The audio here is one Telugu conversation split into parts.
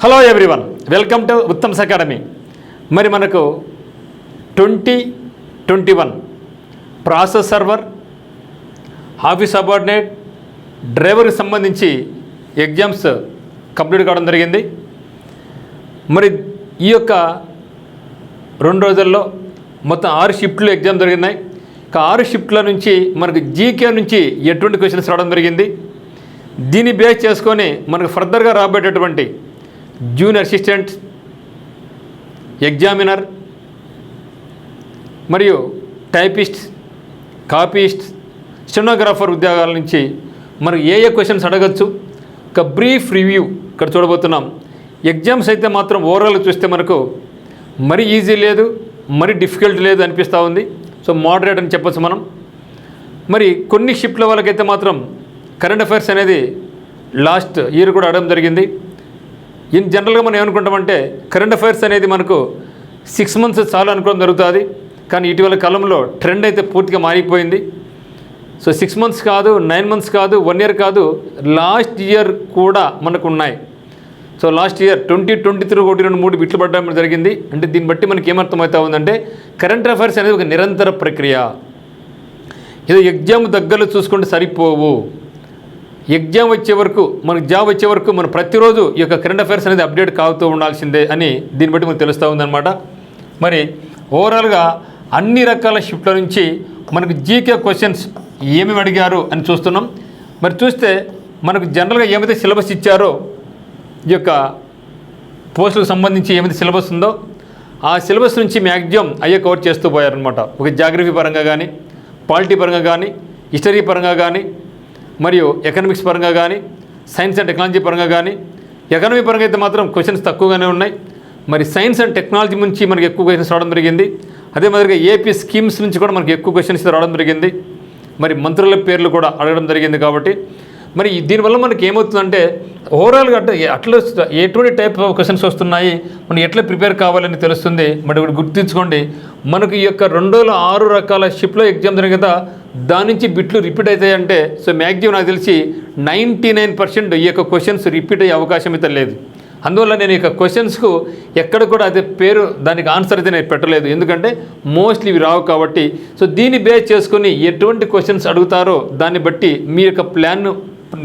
Hello everyone, welcome to Uttam's academy. మరి మనకు 2021 ప్రాసెస్ సర్వర్, ఆఫీస్ సబార్డినేట్, డ్రైవర్కి సంబంధించి ఎగ్జామ్స్ కంప్లీట్ కావడం జరిగింది. మరి ఈ యొక్క 2 రోజుల్లో మొత్తం 6 షిఫ్ట్లు ఎగ్జామ్ జరిగినాయి. 6 షిఫ్ట్ల నుంచి మనకు జీకే నుంచి ఎటువంటి క్వశ్చన్స్ రావడం జరిగింది. దీన్ని బేస్ చేసుకొని మనకు ఫర్దర్గా రాబోయేటటువంటి జూనియర్ అసిస్టెంట్, ఎగ్జామినర్ మరియు టైపిస్ట్, కాపీస్ట్, స్టెనోగ్రాఫర్ ఉద్యోగాల నుంచి మనకు ఏ క్వశ్చన్స్ అడగచ్చు, ఒక బ్రీఫ్ రివ్యూ ఇక్కడ చూడబోతున్నాం. ఎగ్జామ్స్ అయితే మాత్రం ఓవరాల్గా చూస్తే మనకు మరీ ఈజీ లేదు, మరీ డిఫికల్ట్ లేదు అనిపిస్తూ ఉంది. సో మోడరేట్ అని చెప్పచ్చు మనం. మరి కొన్ని షిఫ్ట్ల వాళ్ళకైతే మాత్రం కరెంట్ అఫైర్స్ అనేది లాస్ట్ ఇయర్ కూడా అడగడం జరిగింది. ఇన్ జనరల్గా మనం ఏమనుకుంటామంటే కరెంట్ అఫైర్స్ అనేది మనకు 6 months చాలు అనుకోవడం జరుగుతుంది. కానీ ఇటీవల కాలంలో ట్రెండ్ అయితే పూర్తిగా మారిపోయింది. సో 6 months కాదు, 9 months కాదు, 1 year కాదు, లాస్ట్ ఇయర్ కూడా మనకు ఉన్నాయి. సో లాస్ట్ ఇయర్ 2023 1, 2, 3 బిట్లు పడడం జరిగింది. అంటే దీన్ని బట్టి మనకి ఏమర్థమవుతా ఉందంటే కరెంట్ అఫైర్స్ అనేది ఒక నిరంతర ప్రక్రియ. ఏదో ఎగ్జామ్ దగ్గరలో చూసుకుంటే సరిపోవు. ఎగ్జామ్ వచ్చే వరకు, మనకు జాబ్ వచ్చే వరకు మనం ప్రతిరోజు ఈ యొక్క కరెంట్ అఫైర్స్ అనేది అప్డేట్ కావుతూ ఉండాల్సిందే అని దీన్ని బట్టి మనకు తెలుస్తూ ఉందన్నమాట. మరి ఓవరాల్గా అన్ని రకాల షిఫ్ట్ల నుంచి మనకు జీకే క్వశ్చన్స్ ఏమేమి అడిగారు అని చూస్తున్నాం. మరి చూస్తే మనకు జనరల్గా ఏమైతే సిలబస్ ఇచ్చారో ఈ యొక్క పోస్టులకు సంబంధించి ఏమైతే సిలబస్ ఉందో ఆ సిలబస్ నుంచి మ్యాక్సిమం అయ్యే కవర్ చేస్తూ పోయారనమాట. ఒక జాగ్రఫీ పరంగా కానీ, పాలిటీ పరంగా కానీ, హిస్టరీ పరంగా కానీ, మరియు ఎకనామిక్స్ పరంగా కానీ, సైన్స్ అండ్ టెక్నాలజీ పరంగా కానీ. ఎకనామీ పరంగా అయితే మాత్రం క్వశ్చన్స్ తక్కువగానే ఉన్నాయి. మరి సైన్స్ అండ్ టెక్నాలజీ నుంచి మనకి ఎక్కువ క్వశ్చన్స్ రావడం జరిగింది. అదే మాదిరిగా ఏపీ స్కీమ్స్ నుంచి కూడా మనకి ఎక్కువ క్వశ్చన్స్ రావడం జరిగింది. మరి మంత్రుల పేర్లు కూడా అడగడం జరిగింది. కాబట్టి మరి దీనివల్ల మనకి ఏమవుతుందంటే ఓవరాల్గా అంటే అట్లా ఎటువంటి టైప్ ఆఫ్ క్వశ్చన్స్ వస్తున్నాయి, మనం ఎట్లా ప్రిపేర్ కావాలని తెలుస్తుంది. మరి ఇప్పుడు గుర్తుంచుకోండి, మనకు ఈ యొక్క 6 రకాల షిఫ్ట్లో ఎగ్జామ్ జరిగింది కదా, దాని నుంచి బిట్లు రిపీట్ అవుతాయంటే సో మ్యాక్సిమం నాకు తెలిసి 99% ఈ యొక్క క్వశ్చన్స్ రిపీట్ అయ్యే అవకాశం అయితే లేదు. అందువల్ల నేను ఇక క్వశ్చన్స్కు ఎక్కడ కూడా అదే పేరు దానికి ఆన్సర్ అయితే నేను పెట్టలేదు, ఎందుకంటే మోస్ట్లీ ఇవి రావు కాబట్టి. సో దీన్ని బేస్ చేసుకొని ఎటువంటి క్వశ్చన్స్ అడుగుతారో దాన్ని బట్టి మీ యొక్క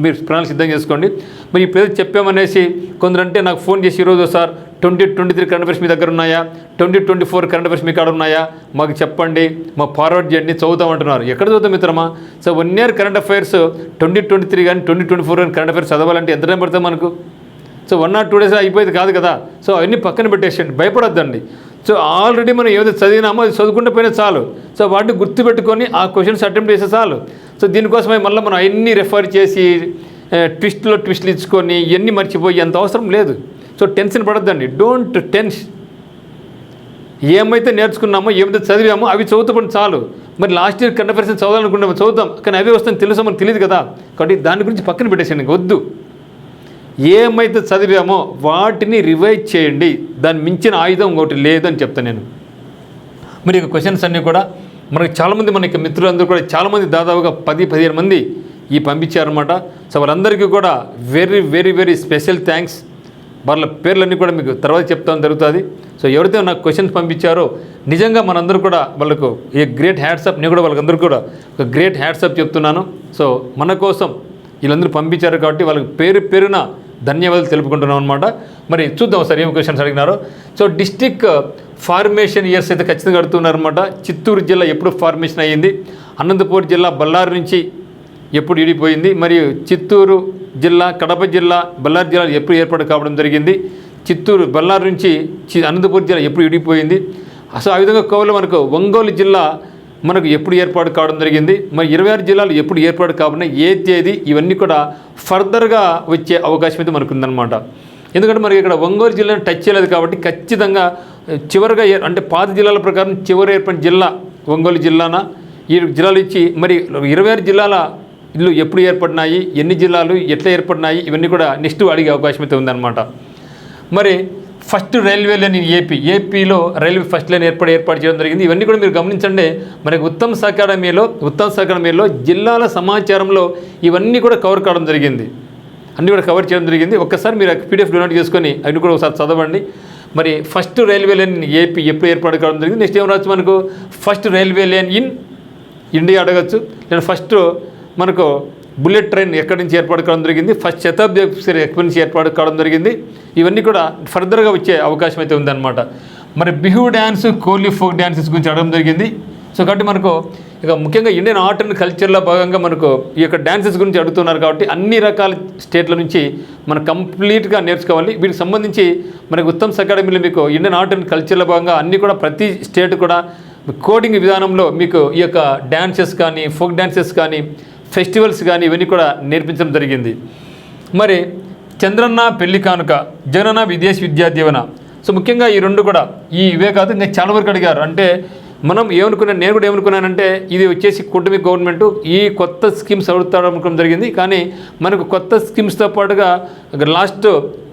మీరు ప్రణాళిక సిద్ధం చేసుకోండి. మరి ఇప్పుడు ఏదో చెప్పామనేసి కొందరంటే నాకు ఫోన్ చేసి ఈరోజు సార్ 2023 కరెంట్ అఫైర్స్ మీ దగ్గర ఉన్నాయా, 2024 కరెంట్ అఫైర్స్ మీ కాడ ఉన్నాయా, మాకు చెప్పండి, మాకు ఫార్వర్డ్ చేయండి, చదువుతామంటున్నారు. ఎక్కడ చదువుతాం మిత్రమా? సో 1 year కరెంట్ అఫైర్స్ 2023 కానీ 2024 కానీ కరెంట్ అఫైర్స్ చదవాలంటే ఎంత టైం పడుతుంది మనకు? సో 1 or 2 days అయిపోయేది కాదు కదా. సో అవన్నీ పక్కన పెట్టేసేయండి, భయపడొద్దండి. సో ఆల్రెడీ మనం ఏదైతే చదివినామో అది చదువుకుంటే పోయినా చాలు. సో వాటిని గుర్తుపెట్టుకొని ఆ క్వశ్చన్స్ అటెంప్ట్ చేస్తే చాలు. సో దీనికోసమే మళ్ళీ మనం అవన్నీ రెఫర్ చేసి ట్విస్ట్లు ఇచ్చుకొని ఇవన్నీ మర్చిపోయి అంత అవసరం లేదు. సో టెన్షన్ పడొద్దండి, డోంట్ టెన్స్. ఏమైతే నేర్చుకున్నామో, ఏమైతే చదివామో అవి చదువుతుంటే చాలు. మరి లాస్ట్ ఇయర్ కరెంట్ అఫైర్స్ చదవాలనుకుంటామో చదువుతాం, కానీ అవి వస్తాయని తెలుసో మనకు తెలియదు కదా. కాబట్టి దాని గురించి పక్కన పెట్టేసేయండి, వద్దు. ఏమైతే చదివామో వాటిని రివైజ్ చేయండి, దాన్ని మించిన ఆయుధం ఇంకోటి లేదని చెప్తాను నేను. మరి ఇక క్వశ్చన్స్ అన్నీ కూడా మనకి చాలామంది, మనకి మిత్రులందరూ కూడా చాలామంది, దాదాపుగా 10-15 మంది ఈ పంపించారన్నమాట. సో వాళ్ళందరికీ కూడా very very very special thanks. వాళ్ళ పేర్లన్నీ కూడా మీకు తర్వాత చెప్తాను జరుగుతుంది. సో ఎవరైతే నాకు క్వశ్చన్స్ పంపించారో నిజంగా మనందరూ కూడా వాళ్ళకు ఏ గ్రేట్ హ్యాట్సప్. నేను కూడా వాళ్ళకందరూ కూడా ఒక గ్రేట్ హ్యాట్సప్ చెప్తున్నాను. సో మన కోసం వీళ్ళందరూ పంపించారు కాబట్టి వాళ్ళకి పేరున ధన్యవాదాలు తెలుపుకుంటున్నాం అనమాట. మరి చూద్దాం సార్ ఏం క్వశ్చన్స్ అడిగినారో. సో డిస్ట్రిక్ట్ ఫార్మేషన్ ఇయర్స్ అయితే ఖచ్చితంగా అడుగుతున్నారనమాట. చిత్తూరు జిల్లా ఎప్పుడు ఫార్మేషన్ అయ్యింది, అనంతపూర్ జిల్లా బళ్ళారి నుంచి ఎప్పుడు విడిపోయింది, మరియు చిత్తూరు జిల్లా, కడప జిల్లా, బళ్ళారి జిల్లా ఎప్పుడు ఏర్పాటు కావడం జరిగింది, చిత్తూరు బళ్ళారి నుంచి అనంతపూర్ జిల్లా ఎప్పుడు విడిపోయింది. సో ఆ విధంగా కోవలో మనకు ఒంగోలు జిల్లా మనకు ఎప్పుడు ఏర్పాటు కావడం జరిగింది, మరి 26 జిల్లాలు ఎప్పుడు ఏర్పాటు కాకుండా ఏ తేదీ, ఇవన్నీ కూడా ఫర్దర్గా వచ్చే అవకాశం అయితే మనకు ఉందన్నమాట. ఎందుకంటే మనకి ఇక్కడ ఒంగోలు జిల్లాను టచ్ చేయలేదు కాబట్టి ఖచ్చితంగా చివరిగా అంటే పాత జిల్లాల ప్రకారం చివరి ఏర్పడిన జిల్లా ఒంగోలు జిల్లానా, ఈ జిల్లాలు ఇచ్చి మరి 26 జిల్లాల ఇల్లు ఎప్పుడు ఏర్పడినాయి, ఎన్ని జిల్లాలు ఎట్లా ఏర్పడినాయి, ఇవన్నీ కూడా నెక్స్ట్ అడిగే అవకాశం అయితే ఉందన్నమాట. మరి ఫస్ట్ రైల్వే లైన్ ఇన్ ఏపీలో రైల్వే ఫస్ట్ లైన్ ఏర్పాటు చేయడం జరిగింది. ఇవన్నీ కూడా మీరు గమనించండి. మనకి ఉత్తమ్స్ అకాడమీలో జిల్లాల సమాచారంలో ఇవన్నీ కూడా కవర్ కావడం జరిగింది. అన్నీ కూడా కవర్ చేయడం జరిగింది. ఒక్కసారి మీరు PDF డౌన్లోడ్ చేసుకొని అన్ని కూడా ఒకసారి చదవండి. మరి ఫస్ట్ రైల్వే లైన్ ఏపీ ఎప్పుడు ఏర్పాటు కావడం జరిగింది, నెక్స్ట్ ఏం రావచ్చు మనకు first railway line in India అడగచ్చు, లేదా ఫస్ట్ మనకు బుల్లెట్ ట్రైన్ ఎక్కడి నుంచి ఏర్పాటు కావడం జరిగింది, ఫస్ట్ శతాబ్ది ఎక్కడి నుంచి ఏర్పాటు కావడం జరిగింది, ఇవన్నీ కూడా ఫర్దర్గా వచ్చే అవకాశం అయితే ఉందన్నమాట. మరి Bihu dance, Kohli folk dances గురించి అడగడం జరిగింది. సో కాబట్టి మనకు ఇక ముఖ్యంగా ఇండియన్ ఆర్ట్ అండ్ కల్చర్లో భాగంగా మనకు ఈ యొక్క డ్యాన్సెస్ గురించి అడుగుతున్నారు కాబట్టి అన్ని రకాల స్టేట్ల నుంచి మనం కంప్లీట్గా నేర్చుకోవాలి. వీటికి సంబంధించి మనకు ఉత్తమ్స్ అకాడమీలో మీకు ఇండియన్ ఆర్ట్ అండ్ కల్చర్లో భాగంగా అన్నీ కూడా ప్రతి స్టేట్ కూడా కోడింగ్ విధానంలో మీకు ఈ యొక్క డ్యాన్సెస్ కానీ, ఫోక్ డ్యాన్సెస్ కానీ, ఫెస్టివల్స్ కానీ ఇవన్నీ కూడా నేర్పించడం జరిగింది. మరి చంద్రన్న పెళ్లి కానుక, జగనన్న విదేశీ విద్యా దీవెన. సో ముఖ్యంగా ఈ రెండు కూడా ఇవే కాదు, ఇంకా చాలా వరకు అడిగారు. అంటే మనం ఏమనుకున్నాను, నేను కూడా ఏమనుకున్నానంటే ఇది వచ్చేసి కూటమి గవర్నమెంట్ ఈ కొత్త స్కీమ్స్ అడుగుతాడు అనుకోవడం జరిగింది. కానీ మనకు కొత్త స్కీమ్స్తో పాటుగా లాస్ట్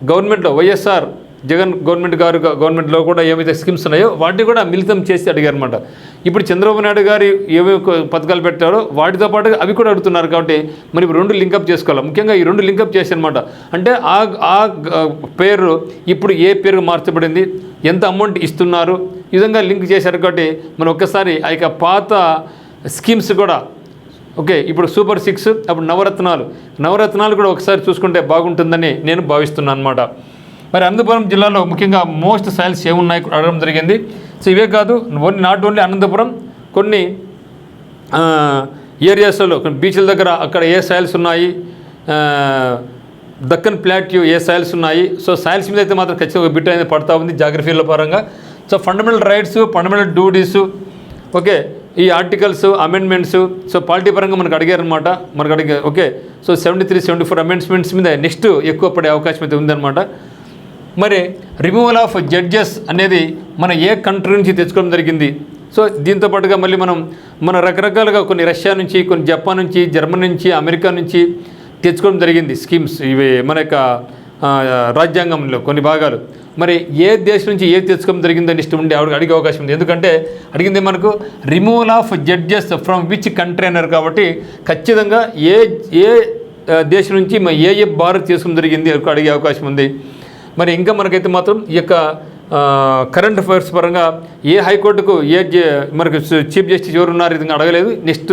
గవర్నమెంట్లో వైఎస్ఆర్ జగన్ గవర్నమెంట్లో కూడా ఏవైతే స్కీమ్స్ ఉన్నాయో వాటిని కూడా మిళితం చేసి అడిగారన్నమాట. ఇప్పుడు చంద్రబాబు నాయుడు గారు ఏవే పథకాలు పెట్టారో వాటితో పాటుగా అవి కూడా అడుగుతున్నారు. కాబట్టి మరి రెండు లింకప్ చేసుకోవాలి. ముఖ్యంగా ఈ రెండు లింకప్ చేసి అనమాట. అంటే ఆ పేరు ఇప్పుడు ఏ పేరు మార్చబడింది, ఎంత అమౌంట్ ఇస్తున్నారు, ఈ విధంగా లింక్ చేశారు. కాబట్టి మనం ఒక్కసారి ఆ యొక్క పాత స్కీమ్స్ కూడా ఓకే, ఇప్పుడు సూపర్ 6, అప్పుడు నవరత్నాలు కూడా ఒకసారి చూసుకుంటే బాగుంటుందని నేను భావిస్తున్నాను అనమాట. మరి అనంతపురం జిల్లాలో ముఖ్యంగా మోస్ట్ సాయిల్స్ ఏమున్నాయి అడగడం జరిగింది. సో ఇవే కాదు, నాట్ ఓన్లీ అనంతపురం, కొన్ని ఏరియాస్లో కొన్ని బీచ్ల దగ్గర అక్కడ ఏ సాయిల్స్ ఉన్నాయి, దక్కన్ ప్లాట్యూ ఏ సాయిల్స్ ఉన్నాయి. సో సాయిల్స్ మీద అయితే మాత్రం ఖచ్చితంగా ఒక బిట్ అనేది పడతా ఉంది జాగ్రఫీల పరంగా. So fundamental rights, fundamental duties, okay, ఈ ఆర్టికల్స్, అమెండ్మెంట్స్, సో పాలిటీ పరంగా మనకు అడిగారనమాట. ఓకే, సో 73, 74 అమెండ్మెంట్స్ మీద నెక్స్ట్ ఎక్కువ పడే అవకాశం అయితే ఉందన్నమాట. మరి రిమూవల్ ఆఫ్ జడ్జెస్ అనేది మన ఏ కంట్రీ నుంచి తెచ్చుకోవడం జరిగింది. సో దీంతో పాటుగా మళ్ళీ మన రకరకాలుగా కొన్ని రష్యా నుంచి, కొన్ని జపాన్ నుంచి, జర్మనీ నుంచి, అమెరికా నుంచి తెచ్చుకోవడం జరిగింది స్కీమ్స్. ఇవి మన యొక్క రాజ్యాంగంలో కొన్ని భాగాలు. మరి ఏ దేశం నుంచి ఏది తెచ్చుకోవడం జరిగిందని ఇష్టం ఉండి అడిగే అవకాశం ఉంది. ఎందుకంటే అడిగింది మనకు removal of judges from which country అన్నారు. కాబట్టి ఖచ్చితంగా ఏ దేశం నుంచి ఏ భారత్ చేసుకోవడం జరిగింది అడిగే అవకాశం ఉంది. మరి ఇంకా మనకైతే మాత్రం ఈ యొక్క కరెంట్ అఫైర్స్ పరంగా ఏ హైకోర్టుకు మనకు చీఫ్ జస్టిస్ ఎవరు ఉన్నారు ఇది అడగలేదు. నెక్స్ట్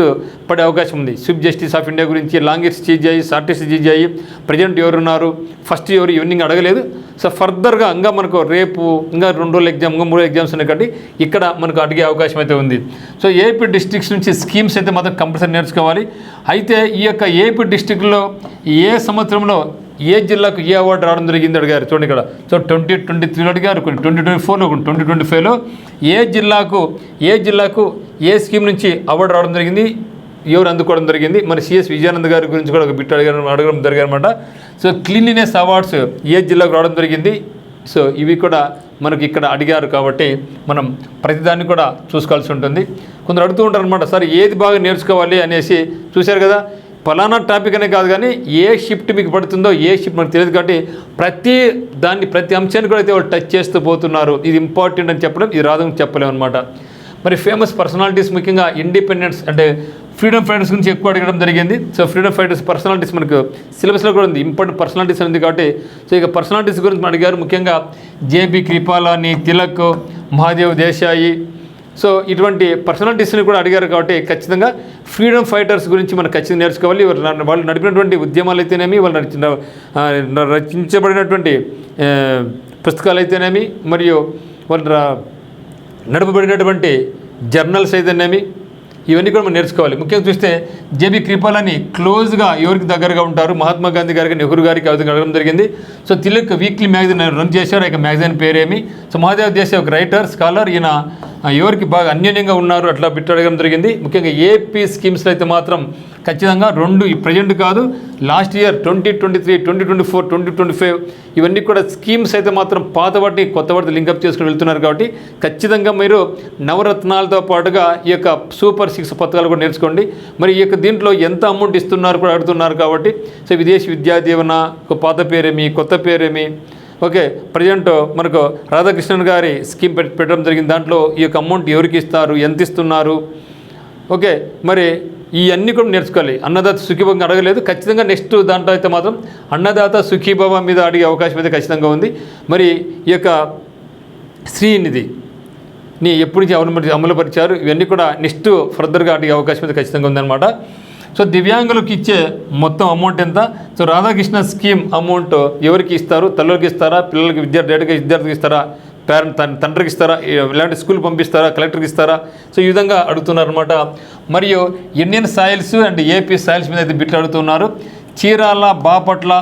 పడే అవకాశం ఉంది. చీఫ్ జస్టిస్ ఆఫ్ ఇండియా గురించి, longest chief shortest chief president ఎవరున్నారు, ఫస్ట్ ఎవరు ఇవన్నీ అడగలేదు. సో ఫర్దర్గా ఇంకా మనకు రేపు ఇంకా 2 రోజుల ఎగ్జామ్, ఇంకా 3 ఎగ్జామ్స్ ఉన్నాయి కాబట్టి ఇక్కడ మనకు అడిగే అవకాశం అయితే ఉంది. సో ఏపీ డిస్ట్రిక్ట్స్ నుంచి స్కీమ్స్ అయితే మాత్రం కంపల్సరీ నేర్చుకోవాలి. అయితే ఈ యొక్క ఏపీ డిస్ట్రిక్ట్లో ఏ సంవత్సరంలో ఏ జిల్లాకు ఏ అవార్డు రావడం జరిగింది అడిగారు. చూడండి ఇక్కడ. సో 2023లో అడిగారు, కొన్ని 2024లో, కొన్ని 2025లో ఏ జిల్లాకు ఏ స్కీమ్ నుంచి అవార్డు రావడం జరిగింది, ఎవరు అందుకోవడం జరిగింది. మరి సిఎస్ విజయానంద్ గారి గురించి కూడా ఒక బిట్ అడగడం జరిగారనమాట. సో క్లీన్లీనెస్ అవార్డ్స్ ఏ జిల్లాకు రావడం జరిగింది. సో ఇవి కూడా మనకి ఇక్కడ అడిగారు కాబట్టి మనం ప్రతిదాన్ని కూడా చూసుకోవాల్సి ఉంటుంది. కొందరు అడుగుతూ ఉంటారు అనమాట, సార్ ఏది బాగా నేర్చుకోవాలి అనేసి. చూశారు కదా, ఫలానా టాపిక్ అనే కాదు కానీ ఏ షిఫ్ట్ మీకు పడుతుందో ఏ షిఫ్ట్ మనకు తెలియదు. కాబట్టి ప్రతి అంశాన్ని కూడా అయితే వాళ్ళు టచ్ చేస్తూ పోతున్నారు. ఇది ఇంపార్టెంట్ అని చెప్పడం, ఇది రాదని చెప్పలేము అనమాట. మరి ఫేమస్ పర్సనాలిటీస్, ముఖ్యంగా ఇండిపెండెన్స్ అంటే ఫ్రీడమ్ ఫైటర్స్ గురించి ఎక్కువ అడగడం జరిగింది. సో ఫ్రీడమ్ ఫైటర్స్ పర్సనాలిటీస్ మనకు సిలబస్లో కూడా ఉంది, ఇంపార్టెంట్ పర్సనాలిటీస్ ఉంది కాబట్టి. సో ఇక పర్సనాలిటీస్ గురించి అడిగారు. ముఖ్యంగా జేబీ కృపాలాని, తిలక్, మహాదేవ్ దేశాయి, సో ఇటువంటి పర్సనాలిటీస్ని కూడా అడిగారు. కాబట్టి ఖచ్చితంగా ఫ్రీడమ్ ఫైటర్స్ గురించి మనం ఖచ్చితంగా నేర్చుకోవాలి. వాళ్ళు నడిపినటువంటి ఉద్యమాలు అయితేనేమి, వాళ్ళు రచించబడినటువంటి పుస్తకాలు అయితేనేమి, మరియు వాళ్ళు నడపబడినటువంటి జర్నల్స్ అయితేనేమి, ఇవన్నీ కూడా మనం నేర్చుకోవాలి. ముఖ్యంగా చూస్తే జేబీ కృపాలని క్లోజ్గా ఎవరికి దగ్గరగా ఉంటారు, మహాత్మా గాంధీ గారికి, నెహ్రూ గారికి అడగడం జరిగింది. So Tilak weekly magazine run చేశారు. ఇక మ్యాగజైన్ పేరేమి. సో మహాదేవ్ దేశాయ్ ఒక రైటర్, స్కాలర్, ఈయన ఎవరికి బాగా అన్యోన్యంగా ఉన్నారు అట్లా బిట్ అడగడం జరిగింది. ముఖ్యంగా ఏపీ స్కీమ్స్లో అయితే మాత్రం ఖచ్చితంగా 2 ప్రజెంట్ కాదు, లాస్ట్ ఇయర్ 2023, 2024, 2025 ఇవన్నీ కూడా స్కీమ్స్ అయితే మాత్రం పాత వాటిని కొత్త వాటిని లింకప్ చేసుకుని వెళ్తున్నారు. కాబట్టి ఖచ్చితంగా మీరు నవరత్నాలతో పాటుగా ఈ యొక్క సూపర్ 6 పథకాలు కూడా నేర్చుకోండి. మరి ఈ యొక్క దీంట్లో ఎంత అమౌంట్ ఇస్తున్నారు కూడా అడుగుతున్నారు. కాబట్టి సో విదేశీ విద్యా దీవెన పాత పేరేమి, కొత్త పేరేమి, ఓకే, ప్రజెంట్ మనకు రాధాకృష్ణన్ గారి స్కీమ్ పెట్టడం జరిగింది. దాంట్లో ఈ యొక్క అమౌంట్ ఎవరికి ఇస్తారు, ఎంత ఇస్తున్నారు, ఓకే, మరి ఇవన్నీ కూడా నేర్చుకోవాలి. అన్నదాత సుఖీభవంగా అడగలేదు, ఖచ్చితంగా నెక్స్ట్ దాంట్లో అయితే మాత్రం అన్నదాత సుఖీభవ మీద అడిగే అవకాశం అయితే ఖచ్చితంగా ఉంది. మరి ఈ యొక్క శ్రీనిధిని ఎప్పటి నుంచి అమలుపరిచారు, ఇవన్నీ కూడా నెక్స్ట్ ఫర్దర్గా అడిగే అవకాశం అయితే ఖచ్చితంగా ఉందన్నమాట. సో దివ్యాంగులకు ఇచ్చే మొత్తం అమౌంట్ ఎంత? సో రాధాకృష్ణ స్కీమ్ అమౌంట్ ఎవరికి ఇస్తారు? తల్లులకు ఇస్తారా, పిల్లలకి విద్యార్థికి ఇస్తారా, తండ్రికి ఇస్తారా, ఇలాంటి స్కూల్ పంపిస్తారా, కలెక్టర్కి ఇస్తారా? సో ఈ విధంగా అడుగుతున్నారన్నమాట. మరియు Indian soils and AP soils మీద అయితే బిట్లు అడుగుతున్నారు. చీరాల బాపట్ల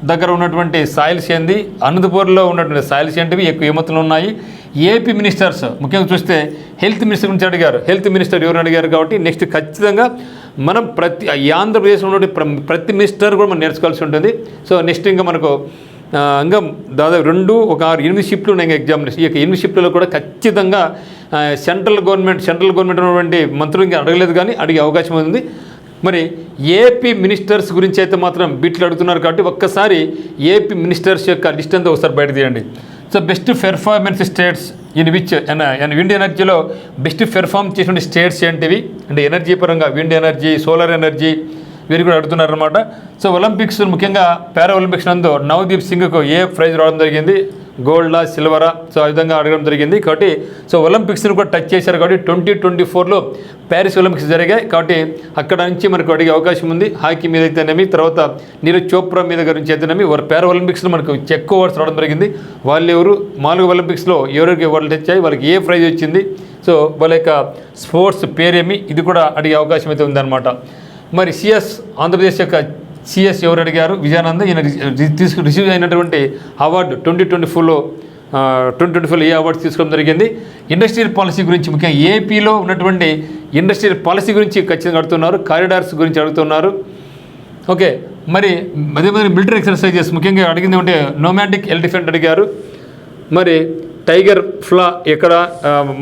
దగ్గర ఉన్నటువంటి సాయిల్స్ ఏంది, అనంతపూర్లో ఉన్నటువంటి సాయిల్స్ ఏంటివి, ఎక్కువ ఏమతులు ఉన్నాయి. ఏపీ మినిస్టర్స్ ముఖ్యంగా చూస్తే హెల్త్ మినిస్టర్ గురించి అడిగారు. హెల్త్ మినిస్టర్ ఎవరు అడిగారు కాబట్టి నెక్స్ట్ ఖచ్చితంగా మనం ఆంధ్రప్రదేశ్లో ఉన్న ప్రతి మినిస్టర్ కూడా మనం నేర్చుకోవాల్సి ఉంటుంది. సో నెక్స్ట్ ఇంకా మనకు ఇంకా దాదాపు 8 షిఫ్ట్లు ఉన్నాయి ఎగ్జామినేషన్. ఈ యొక్క 8 షిఫ్ట్లలో కూడా ఖచ్చితంగా సెంట్రల్ గవర్నమెంట్ ఉన్నటువంటి మంత్రులు ఇంకా అడగలేదు, కానీ అడిగే అవకాశం ఉంది. మరి ఏపీ మినిస్టర్స్ గురించి అయితే మాత్రం బిట్లు అడుగుతున్నారు కాబట్టి ఒక్కసారి ఏపీ మినిస్టర్స్ యొక్క లిస్ట్ అంతా ఒకసారి బయట తీయండి. So best performance states in which wind ఎనర్జీలో బెస్ట్ పెర్ఫార్మ్ చేసిన స్టేట్స్ ఏంటివి అంటే ఎనర్జీ పరంగా విండ్ ఎనర్జీ, సోలార్ ఎనర్జీ వీరు కూడా అడుగుతున్నారన్నమాట. సో ఒలింపిక్స్ ముఖ్యంగా పారా ఒలింపిక్స్ నందు నవదీప్ సింగ్కు ఏ ప్రైజ్ రావడం జరిగింది, గోల్డా, సిల్వరా? సో ఆ విధంగా అడగడం జరిగింది. కాబట్టి సో ఒలింపిక్స్ని కూడా టచ్ చేశారు కాబట్టి 2024లో ప్యారిస్ ఒలింపిక్స్ జరిగాయి కాబట్టి అక్కడ నుంచి మనకు అడిగే అవకాశం ఉంది. హాకీ మీద అయితేనేమి, తర్వాత నీరజ్ చోప్రా మీద గురించి అయితేనేమి, వారు పారా ఒలింపిక్స్లో మనకు ఎక్కువ అవార్డ్స్ రావడం జరిగింది. వాళ్ళు ఎవరు 4 ఒలింపిక్స్లో ఎవరికి అవార్డులు తెచ్చాయి, వాళ్ళకి ఏ ప్రైజ్ వచ్చింది, సో వాళ్ళ యొక్క స్పోర్ట్స్ పేరేమి, ఇది కూడా అడిగే అవకాశం అయితే ఉందన్నమాట. మరి సిఎస్ ఆంధ్రప్రదేశ్ యొక్క సిఎస్ ఎవరు అడిగారు? విజయానంద్. ఈయన రిసీవ్ అయినటువంటి అవార్డు 2024లో ఏ అవార్డ్స్ తీసుకోవడం జరిగింది. ఇండస్ట్రియల్ పాలసీ గురించి ముఖ్యంగా ఏపీలో ఉన్నటువంటి ఇండస్ట్రియల్ పాలసీ గురించి ఖచ్చితంగా అడుగుతున్నారు. కారిడార్స్ గురించి అడుగుతున్నారు. ఓకే, మరి అదే మిలిటరీ ఎక్సర్సైజెస్ ముఖ్యంగా అడిగింది అంటే నోమాటిక్ ఎలిఫెంట్ అడిగారు. మరి టైగర్ ఫ్లా ఎక్కడ,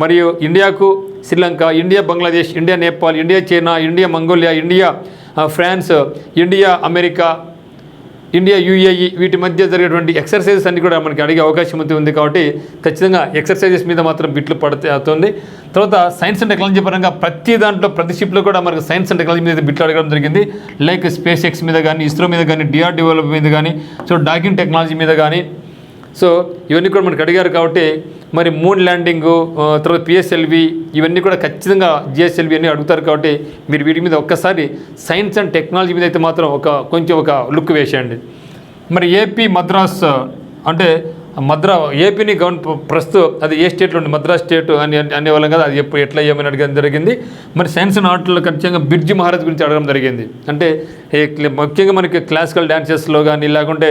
మరియు ఇండియాకు Sri Lanka, India Bangladesh, India Nepal, India China, India Mongolia, India France, India America, India UAE, వీటి మధ్య జరిగేటువంటి ఎక్సర్సైజెస్ అన్ని కూడా మనకి అడిగే అవకాశం ఉంది. కాబట్టి ఖచ్చితంగా ఎక్సర్సైజెస్ మీద మాత్రం బిట్లు అవుతుంది. తర్వాత సైన్స్ అండ్ టెక్నాలజీ పరంగా ప్రతి షిప్లో కూడా మనకు సైన్స్ అండ్ టెక్నాలజీ మీద బిట్లు అడగడం జరిగింది. లైక్ స్పేస్ ఎక్స్ మీద కానీ, ఇస్రో మీద కానీ, డిఆర్డిఓ మీద కానీ, సో డాకింగ్ టెక్నాలజీ మీద కానీ, సో ఇవన్నీ కూడా మనకు అడిగారు. కాబట్టి మరి మూన్ ల్యాండింగు, తర్వాత పిఎస్ఎల్వి, ఇవన్నీ కూడా ఖచ్చితంగా జిఎస్ఎల్వి అన్నీ అడుగుతారు. కాబట్టి మీరు వీటి మీద ఒక్కసారి సైన్స్ అండ్ టెక్నాలజీ మీద అయితే మాత్రం కొంచెం ఒక లుక్ వేసేయండి. మరి ఏపీ మద్రాస్ అంటే ఏపీని ప్రస్తుతం అది ఏ స్టేట్లో ఉంది, మద్రాస్ స్టేట్ అని అనేవాళ్ళం కదా, అది ఎట్లా ఏమని అడగడం జరిగింది. మరి సైన్స్ అండ్ ఆర్ట్లో ఖచ్చితంగా బిర్జు మహారాజ్ గురించి అడగడం జరిగింది. అంటే ముఖ్యంగా మనకి క్లాసికల్ డ్యాన్సెస్లో కానీ, లేకుంటే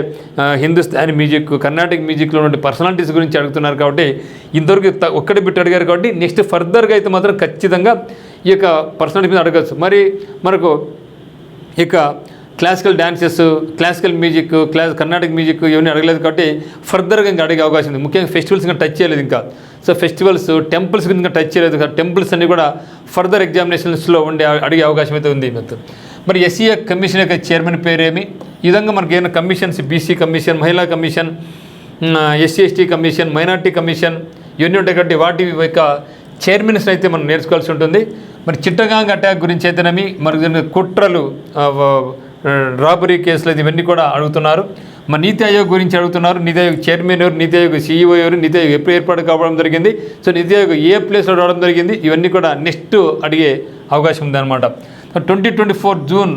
హిందుస్థానీ మ్యూజిక్, కర్ణాటిక్ మ్యూజిక్లో ఉన్న పర్సనాలిటీస్ గురించి అడుగుతున్నారు. కాబట్టి ఇంతవరకు ఒక్కటి బిట్ అడిగారు. కాబట్టి నెక్స్ట్ ఫర్దర్గా అయితే మాత్రం ఖచ్చితంగా ఈ యొక్క పర్సనాలిటీ మీద అడగచ్చు. మరి మనకు ఇక classical dances, classical music, Karnataka music ఇవన్నీ అడగలేదు. కాబట్టి ఫర్దర్గా ఇంకా అడిగే అవకాశం ఉంది. ముఖ్యంగా ఫెస్టివల్స్ ఇంకా టచ్ చేయలేదు. ఇంకా సో ఫెస్టివల్స్, టెంపుల్స్ ఇంకా టచ్ చేయలేదు. టెంపుల్స్ అన్నీ కూడా ఫర్దర్ ఎగ్జామినేషన్స్లో అడిగే అవకాశం అయితే ఉంది. మరి ఎస్సీఏ కమిషన్ యొక్క చైర్మన్ పేరేమి? ఈ విధంగా మనకి ఏమైనా కమిషన్స్, బీసీ కమిషన్, మహిళా commission, SC ST commission, minority commission ఇవన్నీ ఉంటాయి. కాబట్టి వాటి యొక్క చైర్మన్స్ అయితే మనం నేర్చుకోవాల్సి ఉంటుంది. మరి చిట్టగాంగ్ అటాక్ గురించి అయితేనేమి, మరి కుట్రలు, రాబరీ కేసులు ఇవన్నీ కూడా అడుగుతున్నారు. మరి నీతి ఆయోగ్ గురించి అడుగుతున్నారు. నీతి ఆయోగ్ చైర్మన్ ఎవరు, నీతి ఆయోగ్ సీఈఓ ఎవరు, నీతి ఆయోగ్ ఎప్పుడు ఏర్పాటు కావడం జరిగింది, సో నీతి ఆయోగ్ ఏ ప్లేస్లో రావడం జరిగింది, ఇవన్నీ కూడా నెక్స్ట్ అడిగే అవకాశం ఉందన్నమాట. 2024 జూన్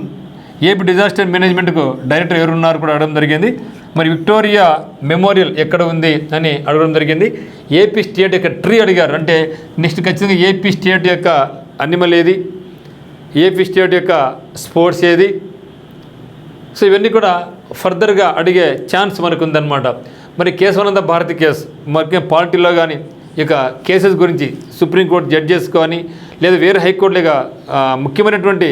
ఏపీ డిజాస్టర్ మేనేజ్మెంట్కు డైరెక్టర్ ఎవరున్నారు కూడా అడగడం జరిగింది. మరి విక్టోరియా మెమోరియల్ ఎక్కడ ఉంది అని అడగడం జరిగింది. ఏపీ స్టేట్ యొక్క ట్రీ అడిగారు. అంటే నెక్స్ట్ ఖచ్చితంగా ఏపీ స్టేట్ యొక్క అనిమల్ ఏది, ఏపీ స్టేట్ యొక్క స్పోర్ట్స్ ఏది, సో ఇవన్నీ కూడా ఫర్దర్గా అడిగే ఛాన్స్ మనకు ఉందన్నమాట. మరి కేశవానంద భారతి కేసు, మరి పార్టీలో కానీ ఇక కేసెస్ గురించి సుప్రీంకోర్టు జడ్జెస్ కానీ, లేదా వేరే హైకోర్టులుగా ముఖ్యమైనటువంటి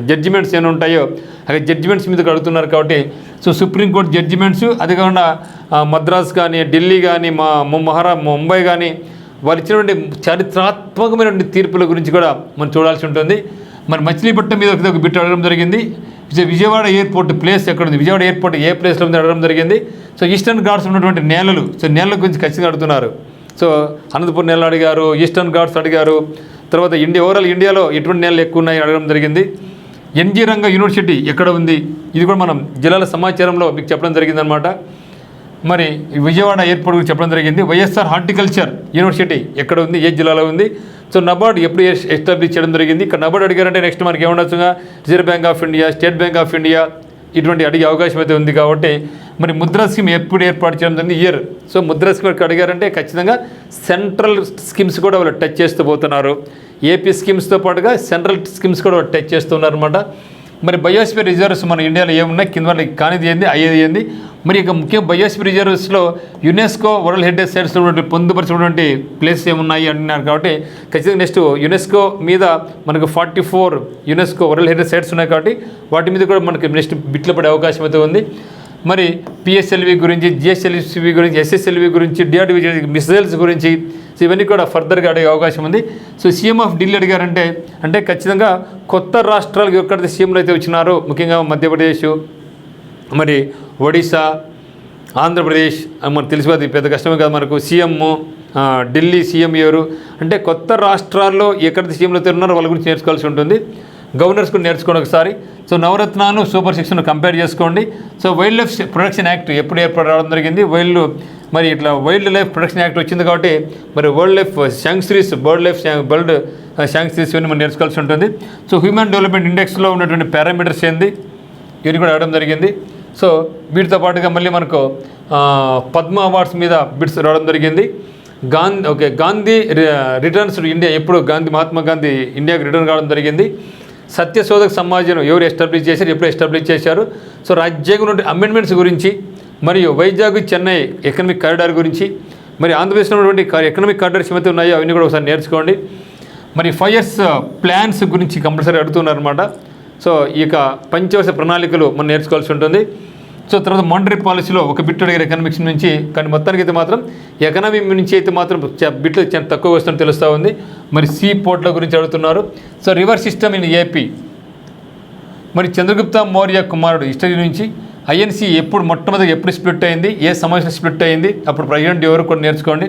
జడ్జిమెంట్స్ ఏమైనా ఉంటాయో అక్కడ జడ్జిమెంట్స్ మీద అడుగుతున్నారు. కాబట్టి సో సుప్రీంకోర్టు జడ్జిమెంట్స్, అది కాకుండా మద్రాస్ కానీ, ఢిల్లీ కానీ, ముంబై కానీ వాళ్ళు ఇచ్చినటువంటి చారిత్రాత్మకమైనటువంటి తీర్పుల గురించి కూడా మనం చూడాల్సి ఉంటుంది. మరి మచిలీపట్నం మీద ఒక బిట్ అడగడం జరిగింది. విజయవాడ ఎయిర్పోర్ట్ ప్లేస్ ఎక్కడ ఉంది, విజయవాడ ఎయిర్పోర్ట్ ఏ ప్లేస్లో ఉంది అడగడం జరిగింది. సో ఈస్టర్న్ ఘాట్స్ ఉన్నటువంటి నేలలు, సో నేలల గురించి ఖచ్చితంగా అడుగుతున్నారు. సో అనంతపురం నేల అడిగారు, ఈస్టర్న్ ఘాట్స్ అడిగారు, తర్వాత ఓవరాల్ ఇండియాలో ఎటువంటి నేలలు ఎక్కువ ఉన్నాయి అడగడం జరిగింది. ఎన్జీ రంగా యూనివర్సిటీ ఎక్కడ ఉంది, ఇది కూడా మనం జిల్లాల సమాచారంలో మీకు చెప్పడం జరిగిందనమాట. మరి విజయవాడ ఎయిర్పోర్ట్ గురించి చెప్పడం జరిగింది. వైఎస్ఆర్ హార్టికల్చర్ యూనివర్సిటీ ఎక్కడ ఉంది, ఏ జిల్లాలో ఉంది. సో నబార్డ్ ఎప్పుడు ఎస్టాబ్లిష్ చేయడం జరిగింది. ఇక్కడ నబార్డ్ అడిగారంటే నెక్స్ట్ మనకి ఏముండొచ్చుగా reserve bank of India, state bank of India ఇటువంటి అడిగే అవకాశం అయితే ఉంది. కాబట్టి మరి ముద్రా స్కీమ్ ఎప్పుడు ఏర్పాటు చేయడం జరిగింది, ఇయర్. సో ముద్రా స్కీమ్ అడిగారంటే ఖచ్చితంగా సెంట్రల్ స్కీమ్స్ కూడా వాళ్ళు టచ్ చేస్తూ పోతున్నారు. ఏపీ స్కీమ్స్తో పాటుగా సెంట్రల్ స్కీమ్స్ కూడా వాళ్ళు టచ్ చేస్తున్నారు అనమాట. మరి బయోస్ఫియర్ రిజర్వ్స్ మన ఇండియాలో ఏమున్నాయి, కింద వాళ్ళకి కానిది ఏంది, అయ్యేది ఏంది. మరి ఇక ముఖ్యంగా బయోస్ఫియర్ రిజర్వ్స్లో యునెస్కో వరల్డ్ హెరిటేజ్ సైట్స్ పొందుపరిచినటువంటి ప్లేసెస్ ఏమున్నాయి అంటున్నారు. కాబట్టి ఖచ్చితంగా నెక్స్ట్ యునెస్కో మీద మనకు 44 యునెస్కో వరల్డ్ హెరిటేజ్ సైట్స్ ఉన్నాయి. కాబట్టి వాటి మీద కూడా మనకి నెక్స్ట్ బిట్లు పడే అవకాశం అయితే ఉంది. మరి పిఎస్ఎల్వి గురించి, జిఎస్ఎల్వి గురించి, ఎస్ఎస్ఎల్వి గురించి, డిఆర్డివి మిసైల్స్ గురించి ఇవన్నీ కూడా ఫర్దర్గా అడిగే అవకాశం ఉంది. సో సీఎం ఆఫ్ ఢిల్లీ అడిగారంటే అంటే ఖచ్చితంగా కొత్త రాష్ట్రాలకు ఎక్కడైతే సీఎంలు అయితే వచ్చినారో, ముఖ్యంగా మధ్యప్రదేశ్, మరి ఒడిశా, ఆంధ్రప్రదేశ్ మనకు తెలిసిపోతుంది, పెద్ద కష్టమే కాదు మనకు. సీఎం ఢిల్లీ సీఎం ఎవరు అంటే కొత్త రాష్ట్రాల్లో ఎక్కడైతే సీఎంలు అయితే ఉన్నారో వాళ్ళ గురించి నేర్చుకోవాల్సి ఉంటుంది. గవర్నర్స్ కూడా నేర్చుకోండి ఒకసారి. సో నవరత్నాలు సూపర్ 6 కంపేర్ చేసుకోండి. So wild life protection act ఎప్పుడు ఏర్పాటు రావడం జరిగింది, మరి ఇట్లా వైల్డ్ లైఫ్ ప్రొటెక్షన్ యాక్ట్ వచ్చింది. కాబట్టి మరి world life sanctuaries, bird sanctuaries ఇవన్నీ మనం నేర్చుకోవాల్సి ఉంటుంది. సో హ్యూమన్ డెవలప్మెంట్ ఇండెక్స్లో ఉన్నటువంటి పారామీటర్స్ ఏంది, ఇవన్నీ కూడా అడగడం జరిగింది. సో వీటితో పాటుగా మళ్ళీ మనకు పద్మ అవార్డ్స్ మీద బిడ్స్ రావడం జరిగింది. గాంధీ రిటర్న్స్ టు ఇండియా ఎప్పుడు మహాత్మా గాంధీ ఇండియాకి రిటర్న్ కావడం జరిగింది. సత్యశోధక సమాజం ఎవరు ఎస్టాబ్లిష్ చేశారు, ఎప్పుడు ఎస్టాబ్లిష్ చేశారు. సో రాజ్యాంగం అమెండ్మెంట్స్ గురించి, మరియు వైజాగ్ చెన్నై ఎకనామిక్ కారిడార్ గురించి, మరి ఆంధ్రప్రదేశ్లో ఉన్నటువంటి ఎకనామిక్ కారిడార్స్ ఏమైతే ఉన్నాయో అవన్నీ కూడా ఒకసారి నేర్చుకోండి. మరి 5 years ప్లాన్స్ గురించి కంపల్సరీ అడుగుతున్నారన్నమాట. సో ఇక పంచవర్ష ప్రణాళికలు మనం నేర్చుకోవాల్సి ఉంటుంది. సో తర్వాత మానిటరీ పాలసీలో ఒక బిట్ అడిగారు ఎకనామిక్స్ నుంచి, కానీ మొత్తానికి అయితే మాత్రం ఎకనామీ నుంచి అయితే మాత్రం బిట్లు చాలా తక్కువ వస్తుందని తెలుస్తూ ఉంది. మరి సీ పోర్ట్ల గురించి అడుగుతున్నారు. So river system in AP, మరి చంద్రగుప్త మౌర్య కుమారుడు హిస్టరీ నుంచి ఐఎన్సీ మొట్టమొదటి ఎప్పుడు స్ప్లిట్ అయింది, ఏ సమస్య స్ప్లిట్ అయింది, అప్పుడు ప్రెసిడెంట్ ఎవరు కూడా నేర్చుకోండి.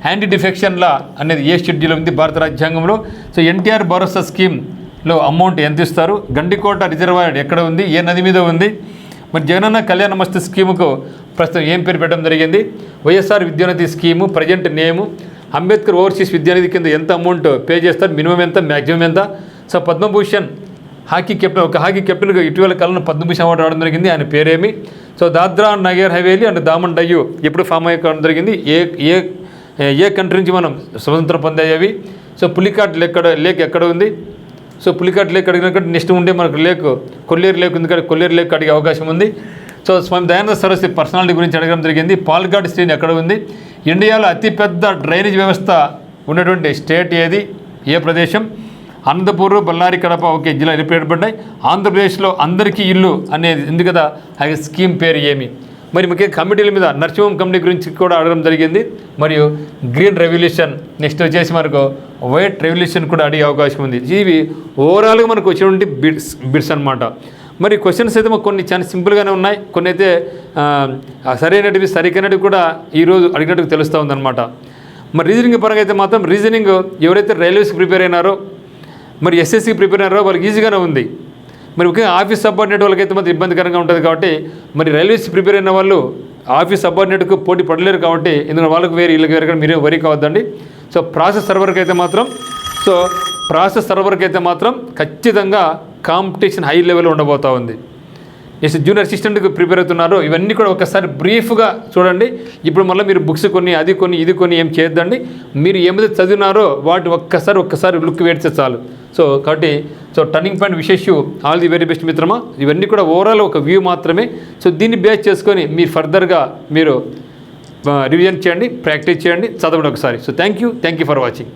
యాంటీ డిఫెక్షన్ లా అనేది ఏ షెడ్యూల్ ఉంది భారత రాజ్యాంగంలో. సో ఎన్టీఆర్ భరోసా స్కీమ్లో అమౌంట్ ఎంత ఇస్తారు, గండికోట రిజర్వాయర్ ఎక్కడ ఉంది, ఏ నది మీద ఉంది, మరి జగనన్న కళ్యాణ మస్తు స్కీముకు ప్రస్తుతం ఏం పేరు పెట్టడం జరిగింది, వైఎస్ఆర్ విద్యానిధి స్కీము ప్రజెంట్ నేము, అంబేద్కర్ ఓవర్సీస్ విద్యానిధి కింద ఎంత అమౌంట్ పే చేస్తారు, మినిమం ఎంత, మ్యాక్సిమం ఎంత. సో పద్మభూషణ్ హాకీ కెప్టెన్గా ఇటీవల కాలంలో పద్మభూషణ్ అవార్డు రావడం జరిగింది, ఆయన పేరేమి. సో దాద్రా నగర్ హవేలీ అండ్ దామన్ డయ్యూ ఎప్పుడు ఫామ్ అయ్యడం జరిగింది, ఏ కంట్రీ నుంచి మనం స్వతంత్రం పొందాయేవి. సో పులికాట్ లేక్ ఎక్కడ ఉంది. సో పులికాట్ లేక్ అడిగినట్టు నెక్స్ట్ ఉండే మనకు కొల్లేరు లేక్ ఉంది, కొల్లేరు లేక్ అడిగే అవకాశం ఉంది. సో స్వామి దయానంద సరస్వతి పర్సనాలిటీ గురించి అడగడం జరిగింది. పాల్ఘాట్ స్ట్రీమ్ ఎక్కడ ఉంది, ఇండియాలో అతిపెద్ద డ్రైనేజ్ వ్యవస్థ ఉన్నటువంటి స్టేట్ ఏది, ఏ ప్రదేశం, అనంతపూర్, బళ్ళారి, కడప ఒకే జిల్లా ఏర్పడ్డాయి. ఆంధ్రప్రదేశ్లో అందరికీ ఇల్లు అనేది ఉంది కదా, ఆ స్కీమ్ పేరు ఏమి. మరి ముఖ్యంగా కమిటీల మీద నరసింహం కమిటీ గురించి కూడా అడగడం జరిగింది. మరియు గ్రీన్ రెవల్యూషన్, నెక్స్ట్ వచ్చేసి మనకు వైట్ రెవల్యూషన్ కూడా అడిగే అవకాశం ఉంది. ఇవి ఓవరాల్గా మనకు వచ్చినటువంటి బిట్స్ అనమాట. మరి క్వశ్చన్స్ అయితే కొన్ని చాలా సింపుల్గానే ఉన్నాయి, కొన్ని అయితే సరైనటివి సరికైనటివి కూడా ఈరోజు అడిగినట్టుగా తెలుస్తూ ఉందన్నమాట. మరి రీజనింగ్ పరంగా అయితే మాత్రం రీజనింగ్ ఎవరైతే రైల్వేస్కి ప్రిపేర్ అయినారో, మరి ఎస్ఎస్సికి ప్రిపేర్ అయినారో వాళ్ళకి ఈజీగానే ఉంది. మరి ముఖ్యంగా ఆఫీస్ సబార్డినేట్ వాళ్ళకైతే మాత్రం ఇబ్బందికరంగా ఉంటుంది. కాబట్టి మరి రైల్వేస్ ప్రిపేర్ అయిన వాళ్ళు ఆఫీస్ సబార్డినేట్కు పోటీ పడలేరు. కాబట్టి ఎందుకంటే వాళ్ళకి వేరే వీళ్ళకి వేరే కానీ మీరే వరీ కావద్దండి. సో ప్రాసెస్ సర్వర్కి అయితే మాత్రం ఖచ్చితంగా కాంపిటీషన్ హై లెవెల్లో ఉండబోతూ ఉంది. నెక్స్ట్ జూనియర్ అసిస్టెంట్కి ప్రిపేర్ అవుతున్నారు, ఇవన్నీ కూడా ఒకసారి బ్రీఫ్గా చూడండి. ఇప్పుడు మళ్ళీ మీరు బుక్స్ కొన్ని, అది కొన్ని, ఇది కొన్ని ఏం చేయొద్దండి. మీరు ఏమైతే చదివినారో వాటి ఒక్కసారి లుక్ వేడితే చాలు. సో కాబట్టి turning point Vishesh all the very best మిత్రమా. ఇవన్నీ కూడా ఓవరాల్ ఒక వ్యూ మాత్రమే. సో దీన్ని బేస్ చేసుకొని మీరు ఫర్దర్గా మీరు రివిజన్ చేయండి, ప్రాక్టీస్ చేయండి, చదవండి ఒకసారి. So thank you for watching.